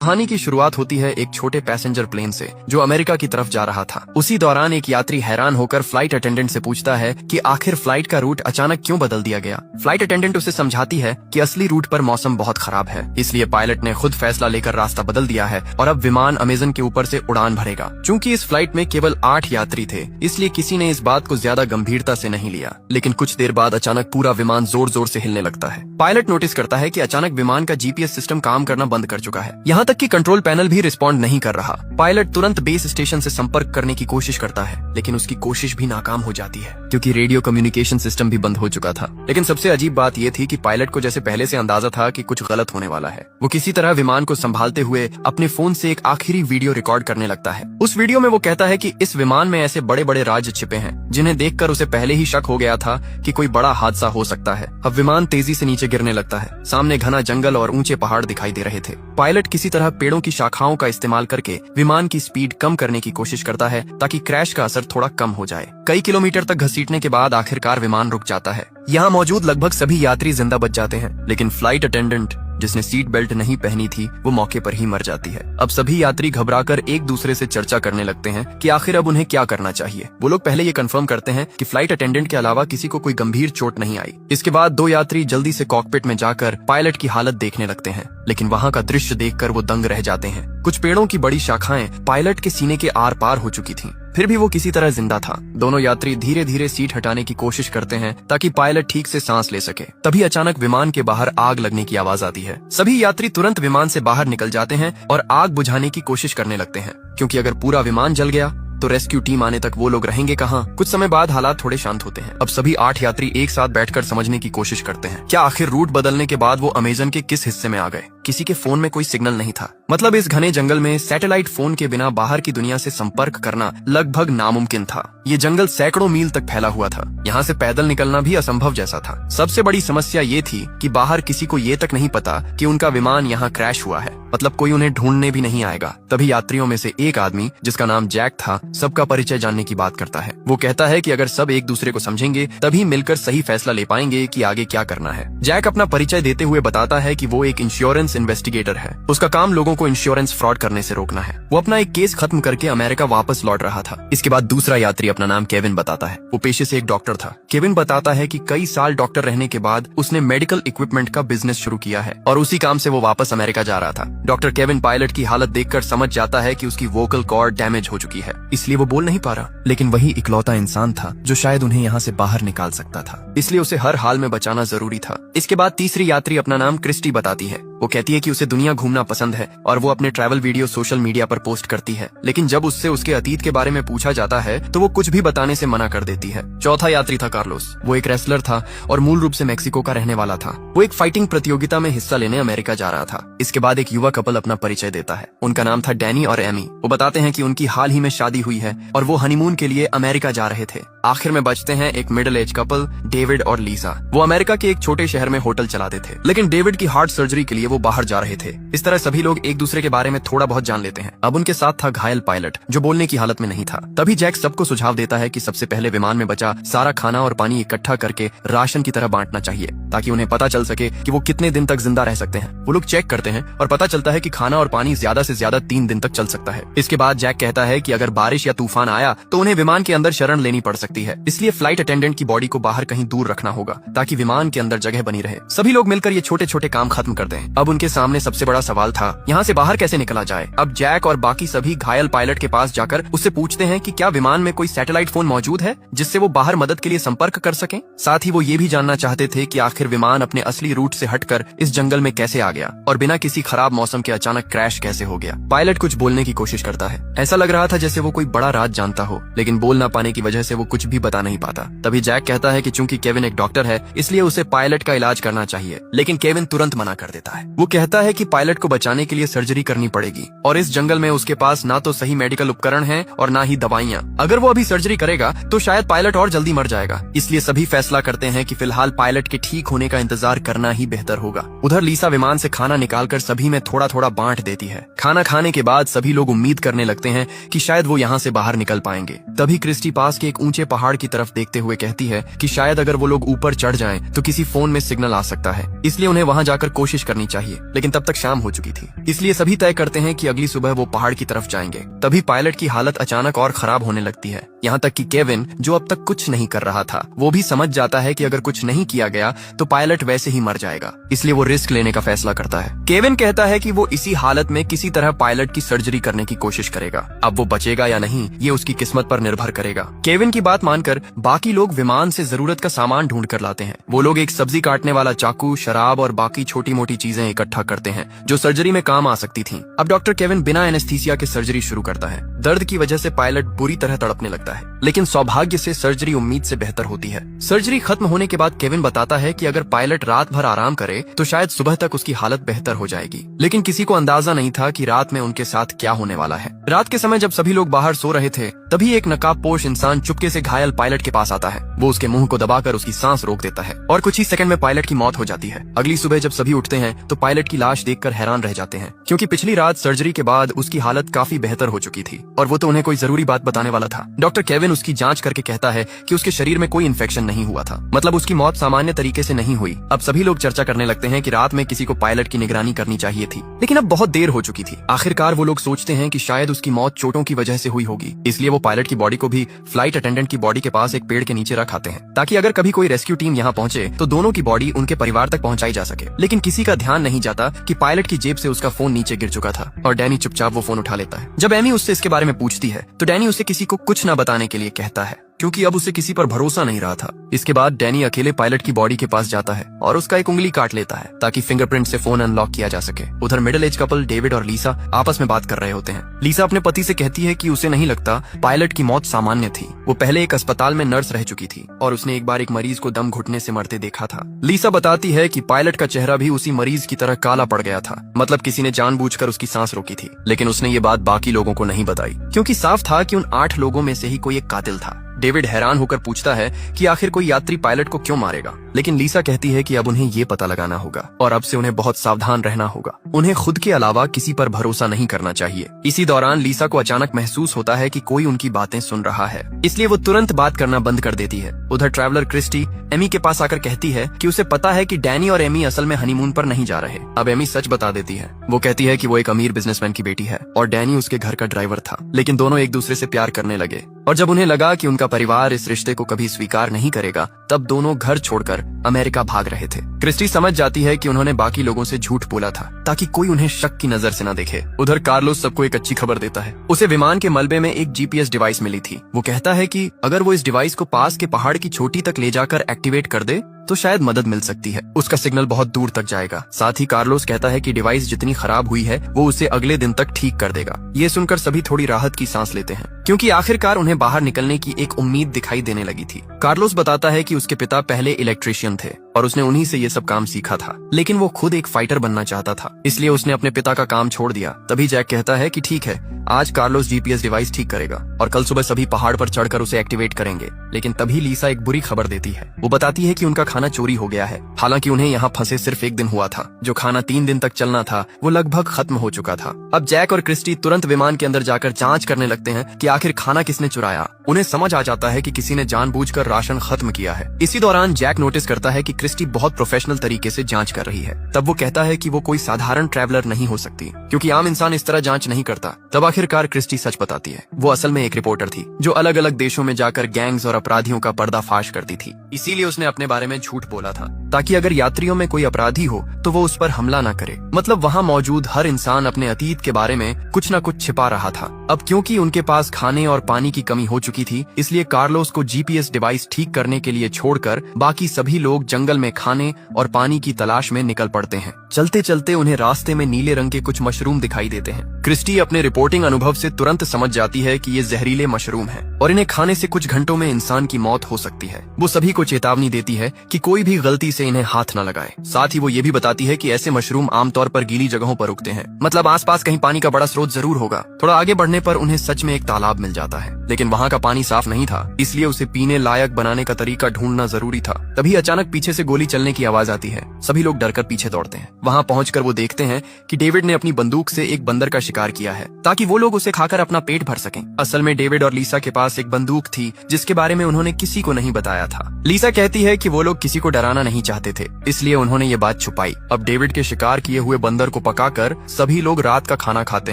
कहानी की शुरुआत होती है एक छोटे पैसेंजर प्लेन से जो अमेरिका की तरफ जा रहा था। उसी दौरान एक यात्री हैरान होकर फ्लाइट अटेंडेंट से पूछता है कि आखिर फ्लाइट का रूट अचानक क्यों बदल दिया गया। फ्लाइट अटेंडेंट उसे समझाती है कि असली रूट पर मौसम बहुत खराब है, इसलिए पायलट ने खुद फैसला लेकर रास्ता बदल दिया है और अब विमान अमेजन के ऊपर से उड़ान भरेगा। चूंकि इस फ्लाइट में केवल 8 यात्री थे, इसलिए किसी ने इस बात को ज्यादा गंभीरता से नहीं लिया। लेकिन कुछ देर बाद अचानक पूरा विमान जोर जोर से हिलने लगता है। पायलट नोटिस करता है कि अचानक विमान का जीपीएस सिस्टम काम करना बंद कर चुका है, यहाँ तक कि कंट्रोल पैनल भी रिस्पॉन्ड नहीं कर रहा। पायलट तुरंत बेस स्टेशन से संपर्क करने की कोशिश करता है, लेकिन उसकी कोशिश भी नाकाम हो जाती है क्योंकि रेडियो कम्युनिकेशन सिस्टम भी बंद हो चुका था। लेकिन सबसे अजीब बात यह थी कि पायलट को जैसे पहले से अंदाजा था कि कुछ गलत होने वाला है। वो किसी तरह विमान को संभालते हुए अपने फोन से एक आखिरी वीडियो रिकॉर्ड करने लगता है। उस वीडियो में वो कहता है कि इस विमान में ऐसे बड़े बड़े राज छिपे हैं जिन्हें देखकर उसे पहले ही शक हो गया था कि कोई बड़ा हादसा हो सकता है। अब विमान तेजी से नीचे गिरने लगता है। सामने घना जंगल और ऊंचे पहाड़ दिखाई दे रहे थे। पायलट किसी तरह पेड़ों की शाखाओं का इस्तेमाल करके विमान की स्पीड कम करने की कोशिश करता है ताकि क्रैश का असर थोड़ा कम हो जाए। कई किलोमीटर तक घसीटने के बाद आखिरकार विमान रुक जाता है। यहाँ मौजूद लगभग सभी यात्री जिंदा बच जाते हैं, लेकिन फ्लाइट अटेंडेंट जिसने सीट बेल्ट नहीं पहनी थी वो मौके पर ही मर जाती है। अब सभी यात्री घबराकर एक दूसरे से चर्चा करने लगते हैं कि आखिर अब उन्हें क्या करना चाहिए। वो लोग पहले ये कंफर्म करते हैं कि फ्लाइट अटेंडेंट के अलावा किसी को कोई गंभीर चोट नहीं आई। इसके बाद 2 यात्री जल्दी से कॉकपिट में जाकर पायलट की हालत देखने लगते हैं, लेकिन वहाँ का दृश्य देखकर वो दंग रह जाते हैं। कुछ पेड़ों की बड़ी शाखाएं पायलट के सीने के आर पार हो चुकी थीं, फिर भी वो किसी तरह जिंदा था। दोनों यात्री धीरे धीरे सीट हटाने की कोशिश करते हैं ताकि पायलट ठीक से सांस ले सके। तभी अचानक विमान के बाहर आग लगने की आवाज आती है। सभी यात्री तुरंत विमान से बाहर निकल जाते हैं और आग बुझाने की कोशिश करने लगते हैं, क्योंकि अगर पूरा विमान जल गया तो रेस्क्यू टीम आने तक वो लोग रहेंगे कहाँ। कुछ समय बाद हालात थोड़े शांत होते हैं। अब सभी 8 यात्री एक साथ बैठकर समझने की कोशिश करते हैं क्या आखिर रूट बदलने के बाद वो अमेजन के किस हिस्से में आ गए। किसी के फोन में कोई सिग्नल नहीं था, मतलब इस घने जंगल में सैटेलाइट फोन के बिना बाहर की दुनिया से संपर्क करना लगभग नामुमकिन था। ये जंगल सैकड़ों मील तक फैला हुआ था, यहाँ से पैदल निकलना भी असंभव जैसा था। सबसे बड़ी समस्या ये थी कि बाहर किसी को ये तक नहीं पता कि उनका विमान यहाँ क्रैश हुआ है, मतलब कोई उन्हें ढूंढने भी नहीं आएगा। तभी यात्रियों में से एक आदमी जिसका नाम जैक था सबका परिचय जानने की बात करता है। वो कहता है कि अगर सब एक दूसरे को समझेंगे तभी मिलकर सही फैसला ले पाएंगे कि आगे क्या करना है। जैक अपना परिचय देते हुए बताता है कि वो एक इंश्योरेंस इन्वेस्टिगेटर है। उसका काम लोगों को इंश्योरेंस फ्रॉड करने से रोकना है। वो अपना एक केस खत्म करके अमेरिका वापस लौट रहा था। इसके बाद दूसरा यात्री अपना नाम केविन बताता है। वो पेशे से एक डॉक्टर था। केविन बताता है कि कई साल डॉक्टर रहने के बाद उसने मेडिकल इक्विपमेंट का बिजनेस शुरू किया है और उसी काम से वो वापस अमेरिका जा रहा था। डॉक्टर केविन पायलट की हालत देखकर समझ जाता है कि उसकी वोकल कॉर्ड डैमेज हो चुकी है, इसलिए वो बोल नहीं पा रहा। लेकिन वही इकलौता इंसान था जो शायद उन्हें यहाँ से बाहर निकाल सकता था, इसलिए उसे हर हाल में बचाना जरूरी था। इसके बाद तीसरी यात्री अपना नाम क्रिस्टी बताती है। वो कहती है कि उसे दुनिया घूमना पसंद है और वो अपने ट्रैवल वीडियो सोशल मीडिया पर पोस्ट करती है, लेकिन जब उससे उसके अतीत के बारे में पूछा जाता है तो वो कुछ भी बताने से मना कर देती है। चौथा यात्री था कार्लोस। वो एक रेसलर था और मूल रूप से मेक्सिको का रहने वाला था। वो एक फाइटिंग प्रतियोगिता में हिस्सा लेने अमेरिका जा रहा था। इसके बाद एक युवा कपल अपना परिचय देता है। उनका नाम था डैनी और एमी। वो बताते हैं कि उनकी हाल ही में शादी हुई है और वो हनीमून के लिए अमेरिका जा रहे थे। आखिर में बचते हैं एक मिडिल एज कपल डेविड और लीसा। वो अमेरिका के एक छोटे शहर में होटल चलाते थे, लेकिन डेविड की हार्ट सर्जरी के लिए वो बाहर जा रहे थे। इस तरह सभी लोग एक दूसरे के बारे में थोड़ा बहुत जान लेते हैं। अब उनके साथ था घायल पायलट जो बोलने की हालत में नहीं था। तभी जैक सबको सुझाव देता है कि सबसे पहले विमान में बचा सारा खाना और पानी इकट्ठा करके राशन की तरह बांटना चाहिए ताकि उन्हें पता चल सके कि वो कितने दिन तक जिंदा रह सकते हैं। वो लोग चेक करते हैं और पता चलता है कि खाना और पानी ज्यादा से ज्यादा 3 दिन तक चल सकता है। इसके बाद जैक कहता है कि अगर बारिश या तूफान आया तो उन्हें विमान के अंदर शरण लेनी पड़ सकती है, इसलिए फ्लाइट अटेंडेंट की बॉडी को बाहर कहीं दूर रखना होगा ताकि विमान के अंदर जगह बनी रहे। सभी लोग मिलकर ये छोटे छोटे काम खत्म कर दें। अब उनके सामने सबसे बड़ा सवाल था यहाँ से बाहर कैसे निकला जाए। अब जैक और बाकी सभी घायल पायलट के पास जाकर उससे पूछते हैं कि क्या विमान में कोई सैटेलाइट फोन मौजूद है जिससे वो बाहर मदद के लिए संपर्क कर सकें। साथ ही वो ये भी जानना चाहते थे कि आखिर विमान अपने असली रूट से हटकर इस जंगल में कैसे आ गया और बिना किसी खराब मौसम के अचानक क्रैश कैसे हो गया। पायलट कुछ बोलने की कोशिश करता है। ऐसा लग रहा था जैसे वो कोई बड़ा राज जानता हो, लेकिन बोल ना पाने की वजह से वो कुछ भी बता नहीं पाता। तभी जैक कहता है कि चूंकि केविन एक डॉक्टर है इसलिए उसे पायलट का इलाज करना चाहिए, लेकिन केविन तुरंत मना कर देता है। वो कहता है कि पायलट को बचाने के लिए सर्जरी करनी पड़ेगी और इस जंगल में उसके पास ना तो सही मेडिकल उपकरण है और ना ही दवाइयाँ। अगर वो अभी सर्जरी करेगा तो शायद पायलट और जल्दी मर जाएगा। इसलिए सभी फैसला करते हैं कि फिलहाल पायलट के ठीक होने का इंतजार करना ही बेहतर होगा। उधर लीसा विमान से खाना निकालकर सभी में थोड़ा थोड़ा बांट देती है। खाना खाने के बाद सभी लोग उम्मीद करने लगते हैं कि शायद वो यहाँ से बाहर निकल पाएंगे। तभी क्रिस्टी पास के एक ऊंचे पहाड़ की तरफ देखते हुए कहती है कि शायद अगर वो लोग ऊपर चढ़ जाएं तो किसी फोन में सिग्नल आ सकता है, इसलिए उन्हें वहां जाकर कोशिश करनी चाहिए। लेकिन तब तक शाम हो चुकी थी, इसलिए सभी तय करते हैं कि अगली सुबह वो पहाड़ की तरफ जाएंगे। तभी पायलट की हालत अचानक और खराब होने लगती है, यहाँ तक कि केविन, जो अब तक कुछ नहीं कर रहा था, वो भी समझ जाता है कि अगर कुछ नहीं किया गया तो पायलट वैसे ही मर जाएगा। इसलिए वो रिस्क लेने का फैसला करता है। केविन कहता है कि वो इसी हालत में किसी तरह पायलट की सर्जरी करने की कोशिश करेगा। अब वो बचेगा या नहीं ये उसकी किस्मत पर निर्भर करेगा। केविन की बात मानकर बाकी लोग विमान से जरूरत का सामान ढूंढ कर लाते हैं। वो लोग एक सब्जी काटने वाला चाकू, शराब और बाकी छोटी मोटी चीजें इकट्ठा करते हैं जो सर्जरी में काम आ सकती थीं। अब डॉक्टर केविन बिना एनेस्थीसिया के सर्जरी शुरू करता है। दर्द की वजह से पायलट बुरी तरह तड़पने लगता है, लेकिन सौभाग्य से सर्जरी उम्मीद से बेहतर होती है। सर्जरी खत्म होने के बाद केविन बताता है कि अगर पायलट रात भर आराम करे तो शायद सुबह तक उसकी हालत बेहतर हो जाएगी। लेकिन किसी को अंदाजा नहीं था कि रात में उनके साथ क्या होने वाला है। रात के समय जब सभी लोग बाहर सो रहे थे, तभी एक नकाबपोश इंसान चुपके से घायल पायलट के पास आता है। वो उसके मुंह को दबाकर उसकी सांस रोक देता है और कुछ ही सेकंड में पायलट की मौत हो जाती है। अगली सुबह जब सभी उठते हैं तो पायलट की लाश देखकर हैरान रह जाते हैं, क्योंकि पिछली रात सर्जरी के बाद उसकी हालत काफी बेहतर हो चुकी थी और वो तो उन्हें कोई जरूरी बात बताने वाला था। डॉक्टर केविन उसकी जांच करके कहता है कि उसके शरीर में कोई इन्फेक्शन नहीं हुआ था, मतलब उसकी मौत सामान्य तरीके से नहीं हुई। अब सभी लोग चर्चा करने लगते हैं कि रात में किसी को पायलट की निगरानी करनी चाहिए थी, लेकिन अब बहुत देर हो चुकी थी। आखिरकार वो लोग सोचते हैं कि शायद उसकी मौत चोटों की वजह से हुई होगी, इसलिए वो पायलट की बॉडी को भी फ्लाइट अटेंडेंट की बॉडी के पास एक पेड़ के नीचे रखाते हैं, ताकि अगर कभी कोई रेस्क्यू टीम यहाँ पहुंचे तो दोनों की बॉडी उनके परिवार तक पहुंचाई जा सके। लेकिन किसी का ध्यान नहीं जाता कि पायलट की जेब से उसका फोन नीचे गिर चुका था और डैनी चुपचाप वो फोन उठा लेता है। जब एमी उससे इसके बारे में पूछती है तो डैनी उसे किसी को कुछ न बताने के लिए कहता है, क्योंकि अब उसे किसी पर भरोसा नहीं रहा था। इसके बाद डैनी अकेले पायलट की बॉडी के पास जाता है और उसका एक उंगली काट लेता है ताकि फिंगरप्रिंट से फोन अनलॉक किया जा सके। उधर मिडिल एज कपल डेविड और लीसा आपस में बात कर रहे होते हैं। लीसा अपने पति से कहती है कि उसे नहीं लगता पायलट की मौत सामान्य थी। वो पहले एक अस्पताल में नर्स रह चुकी थी और उसने एक बार एक मरीज को दम घुटने से मरते देखा था। लीसा बताती है कि पायलट का चेहरा भी उसी मरीज की तरह काला पड़ गया था, मतलब किसी ने जानबूझकर उसकी सांस रोकी थी। लेकिन उसने ये बात बाकी लोगों को नहीं बताई, क्योंकि साफ था कि उन 8 लोगों में से ही कोई एक कातिल था। डेविड हैरान होकर पूछता है कि आखिर कोई यात्री पायलट को क्यों मारेगा, लेकिन लीसा कहती है कि अब उन्हें ये पता लगाना होगा और अब से उन्हें बहुत सावधान रहना होगा। उन्हें खुद के अलावा किसी पर भरोसा नहीं करना चाहिए। इसी दौरान लीसा को अचानक महसूस होता है कि कोई उनकी बातें सुन रहा है, इसलिए वो तुरंत बात करना बंद कर देती है। उधर ट्रैवलर क्रिस्टी एमी के पास आकर कहती है कि उसे पता है कि डैनी और एमी असल में हनीमून पर नहीं जा रहे। अब एमी सच बता देती है। वो कहती है कि वो एक अमीर बिजनेसमैन की बेटी है और डैनी उसके घर का ड्राइवर था, लेकिन दोनों एक दूसरे से प्यार करने लगे और जब उन्हें लगा कि उनका परिवार इस रिश्ते को कभी स्वीकार नहीं करेगा, तब दोनों घर छोड़कर अमेरिका भाग रहे थे। क्रिस्टी समझ जाती है कि उन्होंने बाकी लोगों से झूठ बोला था ताकि कोई उन्हें शक की नजर से न देखे। उधर कार्लोस सबको एक अच्छी खबर देता है। उसे विमान के मलबे में एक जीपीएस डिवाइस मिली थी। वो कहता है कि अगर वो इस डिवाइस को पास के पहाड़ की चोटी तक ले जाकर एक्टिवेट कर दे तो शायद मदद मिल सकती है। उसका सिग्नल बहुत दूर तक जाएगा। साथ ही कार्लोस कहता है कि डिवाइस जितनी खराब हुई है वो उसे अगले दिन तक ठीक कर देगा। ये सुनकर सभी थोड़ी राहत की सांस लेते हैं, क्योंकि आखिरकार उन्हें बाहर निकलने की एक उम्मीद दिखाई देने लगी थी। कार्लोस बताता है कि उसके पिता पहले इलेक्ट्रिशियन थे और उसने उन्हीं से ये सब काम सीखा था, लेकिन वो खुद एक फाइटर बनना चाहता था, इसलिए उसने अपने पिता का काम छोड़ दिया। तभी जैक कहता है कि ठीक है, आज कार्लोस जीपीएस डिवाइस ठीक करेगा और कल सुबह सभी पहाड़ पर चढ़कर उसे एक्टिवेट करेंगे। लेकिन तभी लीसा एक बुरी खबर देती है। वो बताती है कि उनका खाना चोरी हो गया है। हालांकि उन्हें यहाँ फंसे सिर्फ एक दिन हुआ था। जो खाना 3 दिन तक चलना था वो लगभग खत्म हो चुका था। अब जैक और क्रिस्टी तुरंत विमान के अंदर जाकर जांच करने लगते हैं कि आखिर खाना किसने चुराया। उन्हें समझ आ जाता है कि किसी ने जानबूझकर राशन खत्म किया है। इसी दौरान जैक नोटिस करता है कि क्रिस्टी बहुत प्रोफेशनल तरीके से जांच कर रही है। तब वो कहता है कि वो कोई साधारण ट्रैवलर नहीं हो सकती, क्योंकि आम इंसान इस तरह जांच नहीं करता। तब आखिरकार क्रिस्टी सच बताती है। वो असल में एक रिपोर्टर थी जो अलग अलग देशों में जाकर गैंग्स और अपराधियों का पर्दाफाश करती थी। इसीलिए उसने अपने बारे में झूठ बोला था, ताकि अगर यात्रियों में कोई अपराधी हो तो वो उस पर हमला न करे। मतलब वहाँ मौजूद हर इंसान अपने अतीत के बारे में कुछ न कुछ छिपा रहा था। अब क्योंकि उनके पास खाने और पानी की कमी हो चुकी थी, इसलिए कार्लोस को जीपीएस डिवाइस ठीक करने के लिए छोड़कर बाकी सभी लोग जंगल में खाने और पानी की तलाश में निकल पड़ते हैं। चलते चलते उन्हें रास्ते में नीले रंग के कुछ मशरूम दिखाई देते हैं। क्रिस्टी अपने रिपोर्टिंग अनुभव से तुरंत समझ जाती है कि ये जहरीले मशरूम हैं और इन्हें खाने से कुछ घंटों में इंसान की मौत हो सकती है। वो सभी को चेतावनी देती है कि कोई भी गलती से इन्हें हाथ न लगाए। साथ ही वो ये भी बताती है कि ऐसे मशरूम आमतौर पर गीली जगहों पर उगते हैं, मतलब आसपास कहीं पानी का बड़ा स्रोत जरूर होगा। थोड़ा आगे बढ़ने पर उन्हें सच में एक तालाब मिल जाता है, लेकिन वहाँ का पानी साफ नहीं था, इसलिए उसे पीने लायक बनाने का तरीका ढूंढना जरूरी था। तभी अचानक पीछे से गोली चलने की आवाज आती है। सभी लोग डरकर पीछे दौड़ते हैं। वहाँ पहुंचकर वो देखते हैं कि डेविड ने अपनी बंदूक से एक बंदर का शिकार किया है ताकि वो लोग उसे खाकर अपना पेट भर सकें। असल में डेविड और लीसा के पास एक बंदूक थी जिसके बारे में उन्होंने किसी को नहीं बताया था। लीसा कहती है कि वो लोग किसी को डराना नहीं चाहते थे, इसलिए उन्होंने ये बात छुपाई। अब डेविड के शिकार किए हुए बंदर को पकाकर सभी लोग रात का खाना खाते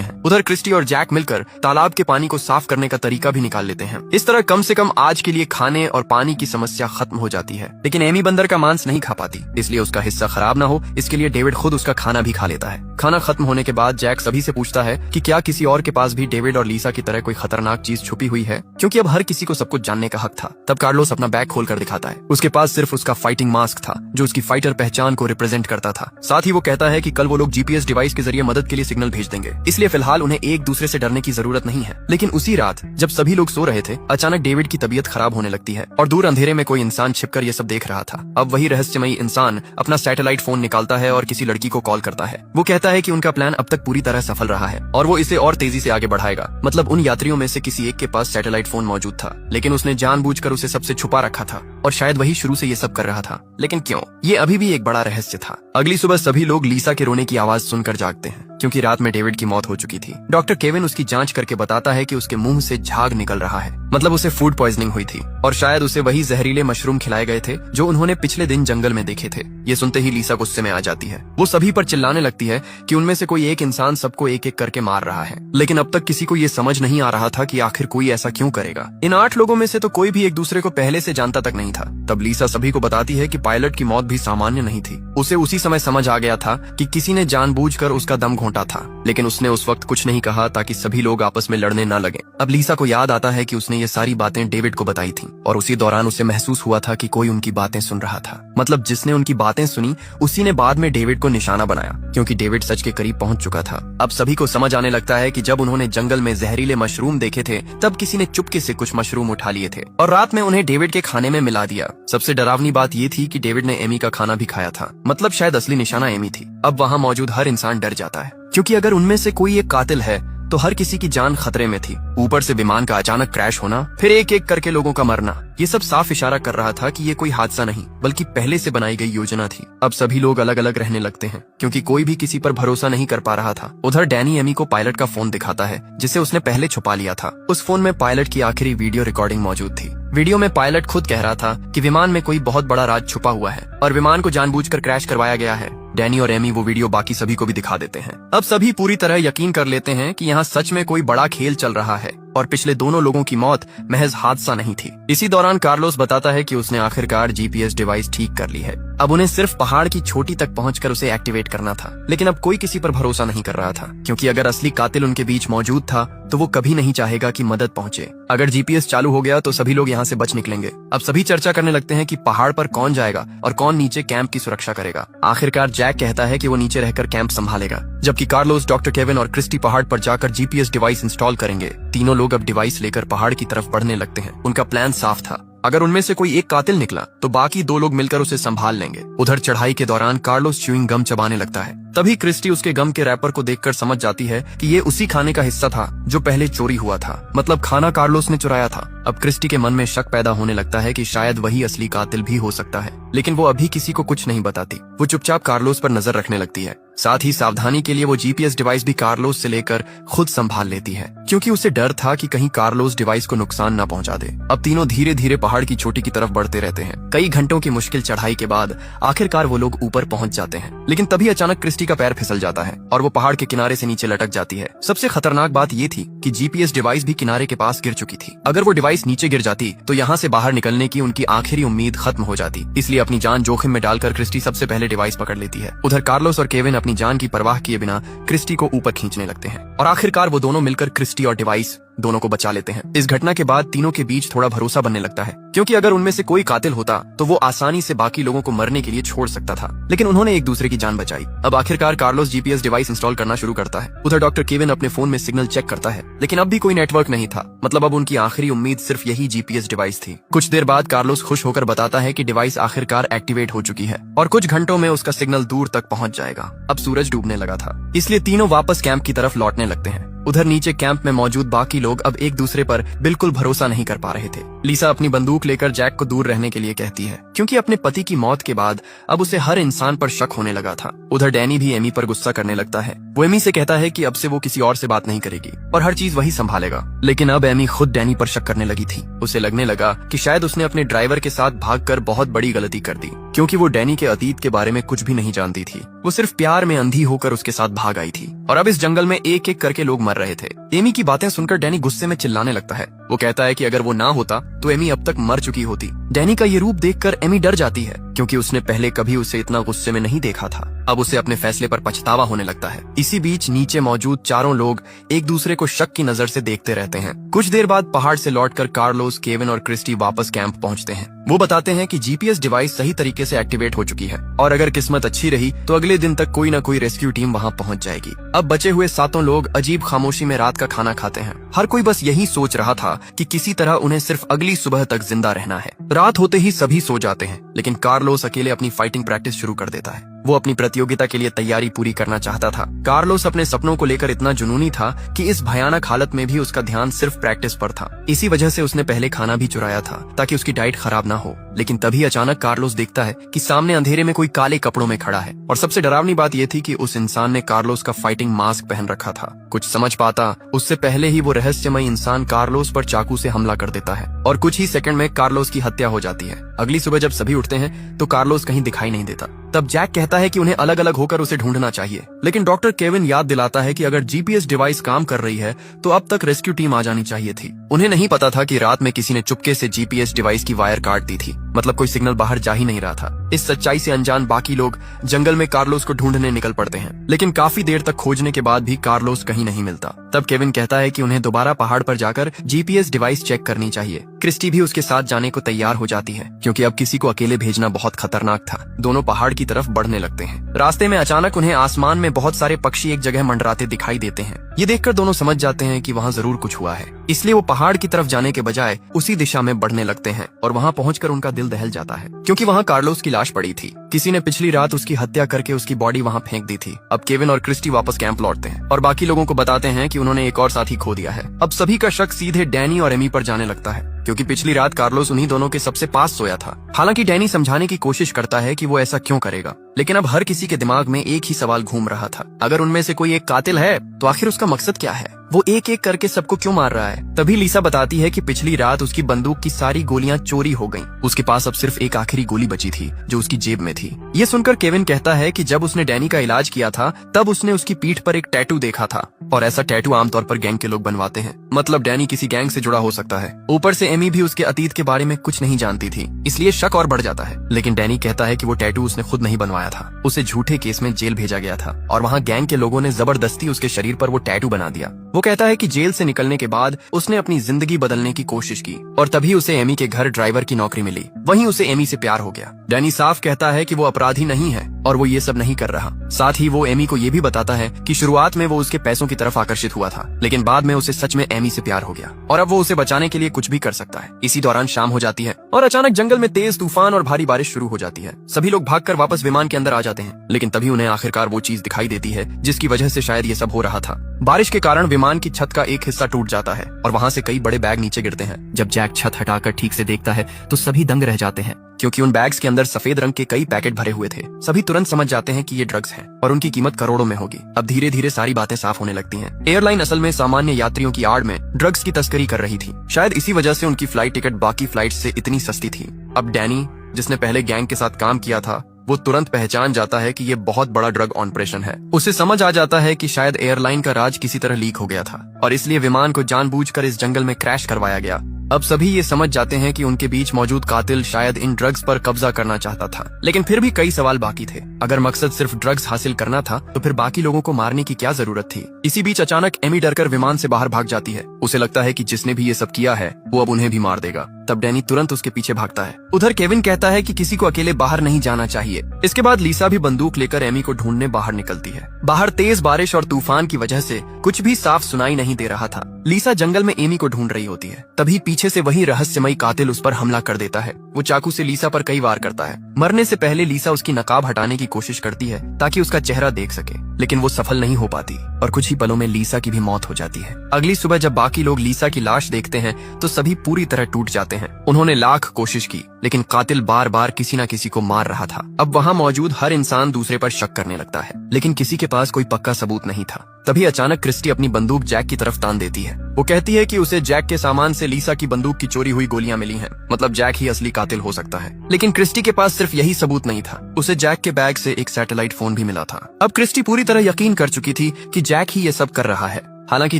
हैं। उधर क्रिस्टी और जैक मिलकर तालाब के पानी को साफ करने का तरीका भी निकाल लेते हैं। इस तरह कम से कम आज के लिए खाने और पानी की समस्या खत्म हो जाती है। लेकिन एमी बंदर का मांस नहीं खा पाती, इसलिए उसका हिस्सा खराब ना हो इसके लिए डेविड खुद उसका खाना भी खा लेता है। खाना खत्म होने के बाद जैक सभी से पूछता है कि क्या किसी और के पास भी डेविड और लीसा की तरह कोई खतरनाक चीज छुपी हुई है, क्योंकि अब हर किसी को सब कुछ जानने का हक था। तब कार्लोस अपना बैग खोलकर दिखाता है। उसके पास सिर्फ उसका फाइटिंग मास्क था जो उसकी फाइटर पहचान को रिप्रेजेंट करता था। साथ ही वो कहता है कि कल वो लोग जीपीएस डिवाइस के जरिए मदद के लिए सिग्नल भेज देंगे, इसलिए फिलहाल उन्हें एक दूसरे से डरने की जरूरत नहीं है। लेकिन उसी रात जब सभी लोग सो रहे थे, अचानक डेविड की तबीयत खराब होने लगती है और दूर अंधेरे में कोई इंसान छिपकर ये सब देख रहा था। अब वही रहस्यमयी इंसान अपना सैटेलाइट फोन निकालता है और किसी लड़की को कॉल करता है। वो कहता है कि उनका प्लान अब तक पूरी तरह सफल रहा है और वो इसे और तेजी से आगे बढ़ाएगा। मतलब उन यात्रियों में से किसी एक के पास सैटेलाइट फोन मौजूद था, लेकिन उसने जानबूझकर उसे सबसे छुपा रखा था और शायद वही शुरू से ये सब कर रहा था। लेकिन क्यों, ये अभी भी एक बड़ा रहस्य था। अगली सुबह सभी लोग लीसा के रोने की आवाज सुनकर जागते हैं, क्योंकि रात में डेविड की मौत हो चुकी थी। डॉक्टर केविन उसकी जांच करके बताता है कि उसके मुंह से झाग निकल रहा है, मतलब उसे फूड पॉइजनिंग हुई थी और शायद उसे वही जहरीले मशरूम खिलाए गए थे जो उन्होंने पिछले दिन जंगल में देखे थे। ये सुनते ही लीसा गुस्से में आ जाती है। वो सभी पर चिल्लाने लगती है कि उनमें से कोई एक इंसान सबको एक एक करके मार रहा है। लेकिन अब तक किसी को ये समझ नहीं आ रहा था कि आखिर कोई ऐसा क्यों करेगा। इन 8 लोगों में से तो कोई भी एक दूसरे को पहले से जानता तक नहीं था। तब लीसा सभी को बताती है कि पायलट की मौत भी सामान्य नहीं थी। उसे उसी समय समझ आ गया था कि किसी ने जानबूझकर उसका दम घोंटा था, लेकिन उसने उस वक्त कुछ नहीं कहा ताकि सभी लोग आपस में लड़ने न लगे। अब लीसा को याद आता है कि उसने ये सारी बातें डेविड को बताई थी और उसी दौरान उसे महसूस हुआ था कि कोई उनकी बातें सुन रहा था। मतलब जिसने उनकी बातें सुनी उसी ने बाद में डेविड को निशाना बनाया, क्योंकि डेविड सच के करीब पहुंच चुका था। अब सभी को समझ आने लगता है कि जब उन्होंने जंगल में जहरीले मशरूम देखे थे तब किसी ने चुपके से कुछ मशरूम उठा लिए थे और रात में उन्हें डेविड के खाने में मिला दिया। सबसे डरावनी बात ये थी कि डेविड ने एमी का खाना भी खाया था, मतलब शायद असली निशाना एमी थी। अब वहाँ मौजूद हर इंसान डर जाता है, क्योंकि अगर उनमें से कोई एक कातिल है तो हर किसी की जान खतरे में थी। ऊपर से विमान का अचानक क्रैश होना, फिर एक एक करके लोगों का मरना, ये सब साफ इशारा कर रहा था कि ये कोई हादसा नहीं बल्कि पहले से बनाई गई योजना थी। अब सभी लोग अलग अलग रहने लगते हैं, क्योंकि कोई भी किसी पर भरोसा नहीं कर पा रहा था। उधर डैनी एमी को पायलट का फोन दिखाता है जिसे उसने पहले छुपा लिया था। उस फोन में पायलट की आखिरी वीडियो रिकॉर्डिंग मौजूद थी। वीडियो में पायलट खुद कह रहा था कि विमान में कोई बहुत बड़ा राज छुपा हुआ है और विमान को जानबूझकर क्रैश करवाया गया है। डैनी और एमी वो वीडियो बाकी सभी को भी दिखा देते हैं। अब सभी पूरी तरह यकीन कर लेते हैं कि यहाँ सच में कोई बड़ा खेल चल रहा है और पिछले दोनों लोगों की मौत महज हादसा नहीं थी। इसी दौरान कार्लोस बताता है कि उसने आखिरकार जीपीएस डिवाइस ठीक कर ली है। अब उन्हें सिर्फ पहाड़ की चोटी तक पहुंचकर उसे एक्टिवेट करना था, लेकिन अब कोई किसी पर भरोसा नहीं कर रहा था, क्योंकि अगर असली कातिल उनके बीच मौजूद था तो वो कभी नहीं चाहेगा कि मदद पहुंचे। अगर जीपीएस चालू हो गया तो सभी लोग यहाँ से बच निकलेंगे। अब सभी चर्चा करने लगते हैं कि पहाड़ पर कौन जाएगा और कौन नीचे कैंप की सुरक्षा करेगा। आखिरकार जैक कहता है कि वो नीचे रहकर कैंप संभालेगा, जबकि कार्लोस, डॉक्टर केविन और क्रिस्टी पहाड़ पर जाकर जीपीएस डिवाइस इंस्टॉल करेंगे। तीनों लोग अब डिवाइस लेकर पहाड़ की तरफ बढ़ने लगते हैं। उनका प्लान साफ था, अगर उनमें से कोई एक कातिल निकला तो बाकी 2 लोग मिलकर उसे संभाल लेंगे। उधर चढ़ाई के दौरान कार्लोस च्यूइंग गम चबाने लगता है। तभी क्रिस्टी उसके गम के रैपर को देखकर समझ जाती है कि ये उसी खाने का हिस्सा था जो पहले चोरी हुआ था, मतलब खाना कार्लोस ने चुराया था। अब क्रिस्टी के मन में शक पैदा होने लगता है कि शायद वही असली कातिल भी हो सकता है, लेकिन वो अभी किसी को कुछ नहीं बताती। वो चुपचाप कार्लोस पर नजर रखने लगती है। साथ ही सावधानी के लिए वो जीपीएस डिवाइस भी कार्लोस से लेकर खुद संभाल लेती है, क्योंकि उसे डर था कि कहीं कार्लोस डिवाइस को नुकसान न पहुंचा दे। अब तीनों धीरे धीरे पहाड़ की चोटी की तरफ बढ़ते रहते हैं। कई घंटों की मुश्किल चढ़ाई के बाद आखिरकार वो लोग ऊपर पहुंच जाते हैं, लेकिन तभी अचानक क्रिस्टी का पैर फिसल जाता है और वो पहाड़ के किनारे से नीचे लटक जाती है। सबसे खतरनाक बात ये थी कि जीपीएस डिवाइस भी किनारे के पास गिर चुकी थी। अगर वो डिवाइस नीचे गिर जाती तो यहाँ से बाहर निकलने की उनकी आखिरी उम्मीद खत्म हो जाती। इसलिए अपनी जान जोखिम में डालकर क्रिस्टी सबसे पहले डिवाइस पकड़ लेती है। उधर कार्लोस और केविन अपनी जान की परवाह किए बिना क्रिस्टी को ऊपर खींचने लगते हैं और आखिरकार वो दोनों मिलकर क्रिस्टी और डिवाइस दोनों को बचा लेते हैं। इस घटना के बाद तीनों के बीच थोड़ा भरोसा बनने लगता है, क्योंकि अगर उनमें से कोई कातिल होता तो वो आसानी से बाकी लोगों को मरने के लिए छोड़ सकता था, लेकिन उन्होंने एक दूसरे की जान बचाई। अब आखिरकार कार्लोस जीपीएस डिवाइस इंस्टॉल करना शुरू करता है। उधर डॉक्टर केविन अपने फोन में सिग्नल चेक करता है, लेकिन अब भी कोई नेटवर्क नहीं था। मतलब अब उनकी आखिरी उम्मीद सिर्फ यही जीपीएस डिवाइस थी। कुछ देर बाद कार्लोस खुश होकर बताता है कि डिवाइस आखिरकार एक्टिवेट हो चुकी है और कुछ घंटों में उसका सिग्नल दूर तक पहुंच जाएगा। अब सूरज डूबने लगा था, इसलिए तीनों वापस कैंप की तरफ लौटने लगते हैं। उधर नीचे कैंप में मौजूद बाकी लोग अब एक दूसरे पर बिल्कुल भरोसा नहीं कर पा रहे थे। लीसा अपनी बंदूक लेकर जैक को दूर रहने के लिए कहती है, क्योंकि अपने पति की मौत के बाद अब उसे हर इंसान पर शक होने लगा था। उधर डैनी भी एमी पर गुस्सा करने लगता है। वो एमी से कहता है कि अब से वो किसी और से बात नहीं करेगी और हर चीज वही संभालेगा। लेकिन अब एमी खुद डैनी पर शक करने लगी थी। उसे लगने लगा कि शायद उसने अपने ड्राइवर के साथ भागकर बहुत बड़ी गलती कर दी, क्योंकि वो डैनी के अतीत के बारे में कुछ भी नहीं जानती थी। वो सिर्फ प्यार में अंधी होकर उसके साथ भाग आई थी और अब इस जंगल में एक एक करके लोग मर रहे थे। एमी की बातें सुनकर डैनी गुस्से में चिल्लाने लगता है। वो कहता है कि अगर वो ना होता तो एमी अब तक मर चुकी होती। डैनी का ये रूप देखकर एमी डर जाती है, क्योंकि उसने पहले कभी उसे इतना गुस्से में नहीं देखा था। अब उसे अपने फैसले पर पछतावा होने लगता है। इसी बीच नीचे मौजूद चारों लोग एक दूसरे को शक की नजर से देखते रहते हैं। कुछ देर बाद पहाड़ से लौटकर कार्लोस, केविन और क्रिस्टी वापस कैंप पहुंचते हैं। वो बताते हैं कि जीपीएस डिवाइस सही तरीके से एक्टिवेट हो चुकी है और अगर किस्मत अच्छी रही तो अगले दिन तक कोई न कोई रेस्क्यू टीम वहां पहुंच जाएगी। अब बचे हुए 7 लोग अजीब खामोशी में रात का खाना खाते हैं। हर कोई बस यही सोच रहा था कि किसी तरह उन्हें सिर्फ अगली सुबह तक जिंदा रहना है। रात होते ही सभी सो जाते हैं, लेकिन कार्लोस अकेले अपनी फाइटिंग प्रैक्टिस शुरू कर देता है। वो अपनी प्रतियोगिता के लिए तैयारी पूरी करना चाहता था। कार्लोस अपने सपनों को लेकर इतना जुनूनी था कि इस भयानक हालत में भी उसका ध्यान सिर्फ प्रैक्टिस पर था। इसी वजह से उसने पहले खाना भी चुराया था ताकि उसकी डाइट खराब ना हो। लेकिन तभी अचानक कार्लोस देखता है कि सामने अंधेरे में कोई काले कपड़ों में खड़ा है और सबसे डरावनी बात यह थी कि उस इंसान ने कार्लोस का फाइटिंग मास्क पहन रखा था। कुछ समझ पाता उससे पहले ही वो रहस्यमय इंसान कार्लोस पर चाकू से हमला कर देता है और कुछ ही सेकंड में कार्लोस की हत्या हो जाती है। अगली सुबह जब सभी उठते हैं तो कार्लोस कहीं दिखाई नहीं देता। तब जैक कहता है कि उन्हें अलग अलग होकर उसे ढूंढना चाहिए, लेकिन डॉक्टर केविन याद दिलाता है कि अगर जीपीएस डिवाइस काम कर रही है तो अब तक रेस्क्यू टीम आ जानी चाहिए थी। उन्हें नहीं पता था कि रात में किसी ने चुपके से जीपीएस डिवाइस की वायर काट दी थी, मतलब कोई सिग्नल बाहर जा ही नहीं रहा था। इस सच्चाई से अनजान बाकी लोग जंगल में कार्लोस को ढूंढने निकल पड़ते हैं, लेकिन काफी देर तक खोजने के बाद भी कार्लोस कहीं नहीं मिलता। तब केविन कहता है कि उन्हें दोबारा पहाड़ पर जाकर जीपीएस डिवाइस चेक करनी चाहिए। क्रिस्टी भी उसके साथ जाने को तैयार हो जाती है, क्योंकि अब किसी को अकेले भेजना बहुत खतरनाक था। दोनों पहाड़ की तरफ बढ़ने लगते हैं। रास्ते में अचानक उन्हें आसमान में बहुत सारे पक्षी एक जगह मंडराते दिखाई देते हैं। ये देखकर दोनों समझ जाते हैं कि वहाँ जरूर कुछ हुआ है, इसलिए वो पहाड़ की तरफ जाने के बजाय उसी दिशा में बढ़ने लगते हैं और वहाँ पहुंचकर उनका दिल दहल जाता है, क्योंकि वहाँ कार्लोस की लाश पड़ी थी। किसी ने पिछली रात उसकी हत्या करके उसकी बॉडी वहाँ फेंक दी थी। अब केविन और क्रिस्टी वापस कैंप लौटते हैं और बाकी लोगों को बताते हैं कि उन्होंने एक और साथी खो दिया है। अब सभी का शक सीधे डैनी और एमी पर जाने लगता है, क्योंकि पिछली रात कार्लोस उन्हीं दोनों के सबसे पास सोया था। हालांकि डैनी समझाने की कोशिश करता है कि वो ऐसा क्यों करेगा, लेकिन अब हर किसी के दिमाग में एक ही सवाल घूम रहा था, अगर उनमें से कोई एक कातिल है तो आखिर उसका मकसद क्या है? वो एक एक करके सबको क्यों मार रहा है? तभी लीसा बताती है कि पिछली रात उसकी बंदूक की सारी गोलियां चोरी हो गईं। उसके पास अब सिर्फ एक आखिरी गोली बची थी जो उसकी जेब में थी। ये सुनकर केविन कहता है कि जब उसने डैनी का इलाज किया था तब उसने उसकी पीठ पर एक टैटू देखा था, और ऐसा टैटू आमतौर पर गैंग के लोग बनवाते हैं, मतलब डैनी किसी गैंग से जुड़ा हो सकता है। ऊपर से एमी भी उसके अतीत के बारे में कुछ नहीं जानती थी, इसलिए शक और बढ़ जाता है। लेकिन डैनी कहता है कि वो टैटू उसने खुद नहीं बनवाया था, उसे झूठे केस में जेल भेजा गया था और वहाँ गैंग के लोगों ने जबरदस्ती उसके शरीर पर वो टैटू बना दिया। वो कहता है कि जेल से निकलने के बाद उसने अपनी जिंदगी बदलने की कोशिश की और तभी उसे एमी के घर ड्राइवर की नौकरी मिली। वहीं उसे एमी से प्यार हो गया। डैनी साफ कहता है कि वो अपराधी नहीं है और वो ये सब नहीं कर रहा। साथ ही वो एमी को ये भी बताता है कि शुरुआत में वो उसके पैसों की तरफ आकर्षित हुआ था, लेकिन बाद में उसे सच में एमी से प्यार हो गया और अब वो उसे बचाने के लिए कुछ भी कर सकता है। इसी दौरान शाम हो जाती है और अचानक जंगल में तेज तूफान और भारी बारिश शुरू हो जाती है। सभी लोग भागकर वापस विमान के अंदर आ जाते हैं, लेकिन तभी उन्हें आखिरकार वो चीज दिखाई देती है जिसकी वजह से शायद ये सब हो रहा था। बारिश के कारण विमान की छत का एक हिस्सा टूट जाता है और वहाँ से कई बड़े बैग नीचे गिरते हैं। जब जैक छत हटाकर ठीक से देखता है तो सभी दंग रह जाते हैं, क्योंकि उन बैग्स के अंदर सफेद रंग के कई पैकेट भरे हुए थे। सभी तुरंत समझ जाते हैं कि ये ड्रग्स हैं और उनकी कीमत करोड़ों में होगी। अब धीरे धीरे सारी बातें साफ होने लगती हैं। एयरलाइन असल में सामान्य यात्रियों की आड़ में ड्रग्स की तस्करी कर रही थी। शायद इसी वजह से उनकी फ्लाइट टिकट बाकी फ्लाइट से इतनी सस्ती थी। अब डैनी, जिसने पहले गैंग के साथ काम किया था, वो तुरंत पहचान जाता है कि ये बहुत बड़ा ड्रग ऑपरेशन है। उसे समझ आ जाता है कि शायद एयरलाइन का राज किसी तरह लीक हो गया था और इसलिए विमान को जानबूझकर इस जंगल में क्रैश करवाया गया। अब सभी ये समझ जाते हैं कि उनके बीच मौजूद कातिल शायद इन ड्रग्स पर कब्जा करना चाहता था, लेकिन फिर भी कई सवाल बाकी थे। अगर मकसद सिर्फ ड्रग्स हासिल करना था तो फिर बाकी लोगों को मारने की क्या जरूरत थी? इसी बीच अचानक एमी डरकर विमान से बाहर भाग जाती है। उसे लगता है कि जिसने भी ये सब किया है वो अब उन्हें भी मार देगा। तब डैनी तुरंत उसके पीछे भागता है। उधर केविन कहता है कि किसी को अकेले बाहर नहीं जाना चाहिए। इसके बाद लीसा भी बंदूक लेकर एमी को ढूंढने बाहर निकलती है। बाहर तेज बारिश और तूफान की वजह से कुछ भी साफ सुनाई नहीं दे रहा था। लीसा जंगल में एमी को ढूंढ रही होती है, तभी पीछे से वही रहस्यमयी कातिल उस पर हमला कर देता है। वो चाकू से लीसा पर कई वार करता है। मरने से पहले लीसा उसकी नकाब हटाने की कोशिश करती है ताकि उसका चेहरा देख सके, लेकिन वो सफल नहीं हो पाती और कुछ ही पलों में लीसा की भी मौत हो जाती है। अगली सुबह जब बाकी लोग लीसा की लाश देखते हैं तो सभी पूरी तरह टूट जाते हैं। उन्होंने लाख कोशिश की लेकिन कातिल बार बार किसी न किसी को मार रहा था। अब वहाँ मौजूद हर इंसान दूसरे पर शक करने लगता है, लेकिन किसी के पास कोई पक्का सबूत नहीं था। तभी अचानक क्रिस्टी अपनी बंदूक जैक की तरफ तान देती है। वो कहती है कि उसे जैक के सामान से लीसा की बंदूक की चोरी हुई गोलियां मिली हैं, मतलब जैक ही असली कातिल हो सकता है। लेकिन क्रिस्टी के पास सिर्फ यही सबूत नहीं था, उसे जैक के बैग से एक सैटेलाइट फोन भी मिला था। अब क्रिस्टी पूरी तरह यकीन कर चुकी थी कि जैक ही ये सब कर रहा है, हालांकि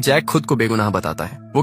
जैक खुद को बेगुनाह बताता है। वो